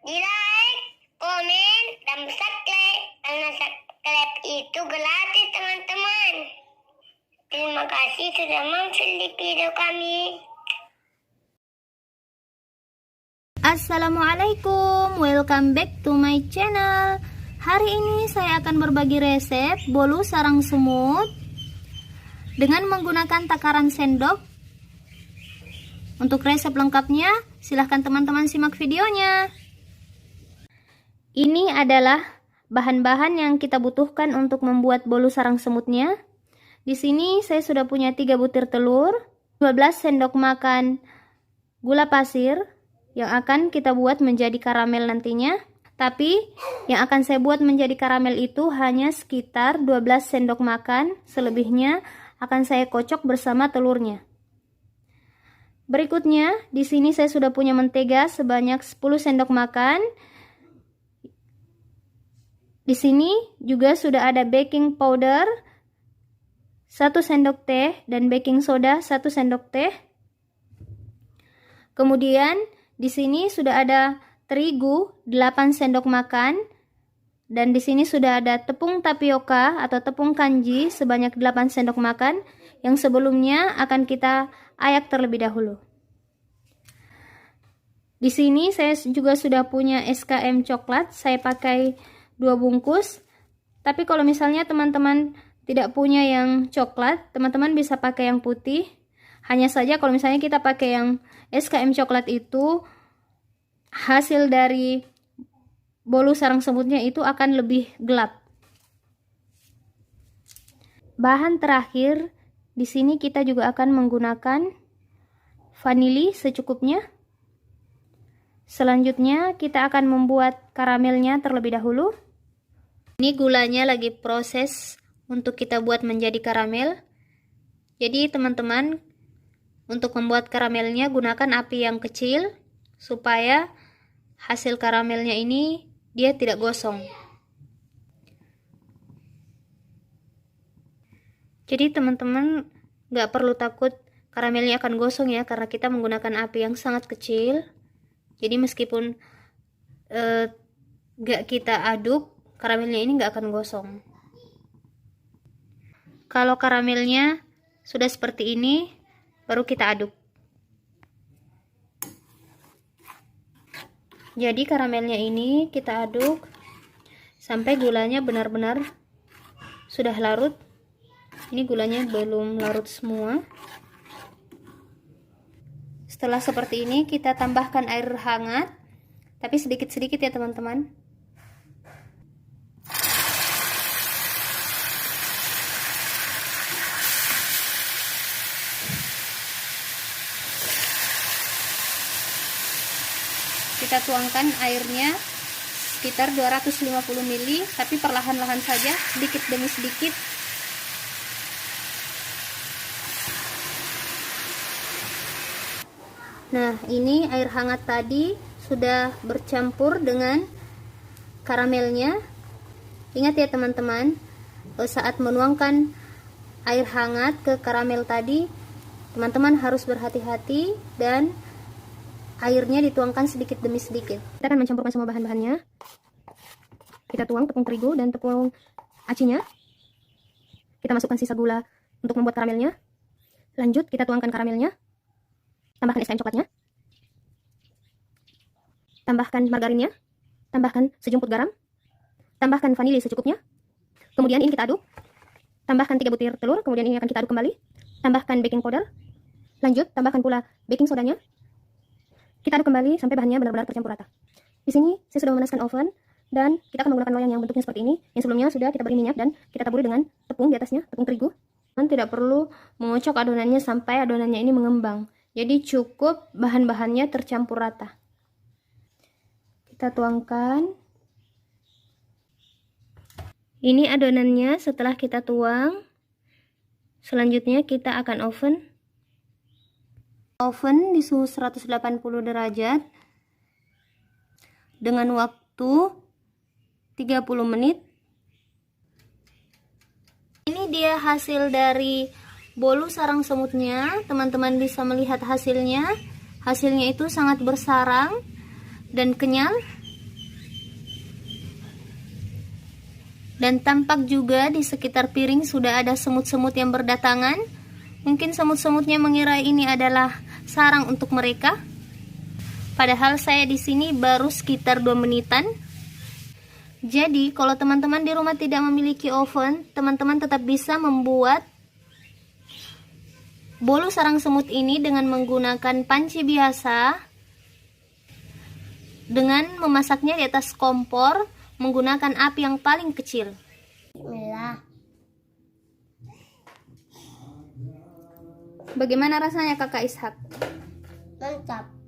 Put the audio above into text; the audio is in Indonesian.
Di like, komen, dan subscribe. Karena subscribe itu gratis, teman-teman. Terima kasih sudah nonton di video kami. Assalamualaikum, welcome back to my channel. Hari ini saya akan berbagi resep bolu sarang semut dengan menggunakan takaran sendok. Untuk resep lengkapnya, silahkan teman-teman simak videonya. Ini adalah bahan-bahan yang kita butuhkan untuk membuat bolu sarang semutnya. Di sini saya sudah punya 3 butir telur, 12 sendok makan gula pasir yang akan kita buat menjadi karamel nantinya. Tapi yang akan saya buat menjadi karamel itu hanya sekitar 12 sendok makan, selebihnya akan saya kocok bersama telurnya. Berikutnya, di sini saya sudah punya mentega sebanyak 10 sendok makan. Di sini juga sudah ada baking powder 1 sendok teh dan baking soda 1 sendok teh. Kemudian di sini sudah ada terigu 8 sendok makan dan di sini sudah ada tepung tapioka atau tepung kanji sebanyak 8 sendok makan yang sebelumnya akan kita ayak terlebih dahulu. Di sini saya juga sudah punya SKM coklat, saya pakai 2 bungkus. Tapi kalau misalnya teman-teman tidak punya yang coklat, teman-teman bisa pakai yang putih. Hanya saja kalau misalnya kita pakai yang SKM coklat itu, hasil dari bolu sarang semutnya itu akan lebih gelap. Bahan terakhir, di sini kita juga akan menggunakan vanili secukupnya. Selanjutnya kita akan membuat karamelnya terlebih dahulu. Ini gulanya lagi proses untuk kita buat menjadi karamel. Jadi teman-teman, untuk membuat karamelnya gunakan api yang kecil supaya hasil karamelnya ini dia tidak gosong. Jadi teman-teman gak perlu takut karamelnya akan gosong ya, karena kita menggunakan api yang sangat kecil. Jadi meskipun gak kita aduk, karamelnya ini gak akan gosong. Kalau karamelnya sudah seperti ini, baru kita aduk. Jadi karamelnya ini kita aduk sampai gulanya benar-benar sudah larut. Ini gulanya belum larut semua. Setelah seperti ini kita tambahkan air hangat, tapi sedikit-sedikit ya teman-teman. Kita tuangkan airnya sekitar 250 ml, tapi perlahan-lahan saja, sedikit demi sedikit. Nah, ini air hangat tadi sudah bercampur dengan karamelnya. Ingat ya teman-teman, saat menuangkan air hangat ke karamel tadi, teman-teman harus berhati-hati dan airnya dituangkan sedikit demi sedikit. Kita akan mencampurkan semua bahan-bahannya. Kita tuang tepung terigu dan tepung acinya. Kita masukkan sisa gula untuk membuat karamelnya. Lanjut kita tuangkan karamelnya. Tambahkan SKM coklatnya. Tambahkan margarinnya. Tambahkan sejumput garam. Tambahkan vanili secukupnya. Kemudian ini kita aduk. Tambahkan 3 butir telur. Kemudian ini akan kita aduk kembali. Tambahkan baking powder. Lanjut tambahkan pula baking sodanya. Kita aduk kembali sampai bahannya benar-benar tercampur rata. Di sini saya sudah memanaskan oven dan kita akan menggunakan loyang yang bentuknya seperti ini. Yang sebelumnya sudah kita beri minyak dan kita taburi dengan tepung di atasnya, tepung terigu. Dan tidak perlu mengocok adonannya sampai adonannya ini mengembang. Jadi cukup bahan-bahannya tercampur rata. Kita tuangkan. Ini adonannya setelah kita tuang. Selanjutnya kita akan oven di suhu 180 derajat dengan waktu 30 menit. Ini dia hasil dari bolu sarang semutnya. Teman-teman bisa melihat hasilnya. Hasilnya itu sangat bersarang dan kenyal. Dan tampak juga di sekitar piring sudah ada semut-semut yang berdatangan. Mungkin semut-semutnya mengira ini adalah sarang untuk mereka. Padahal saya di sini baru sekitar 2 menitan. Jadi, kalau teman-teman di rumah tidak memiliki oven, teman-teman tetap bisa membuat bolu sarang semut ini dengan menggunakan panci biasa, dengan memasaknya di atas kompor menggunakan api yang paling kecil. Bismillah. Bagaimana rasanya Kakak Ishak? Mantap.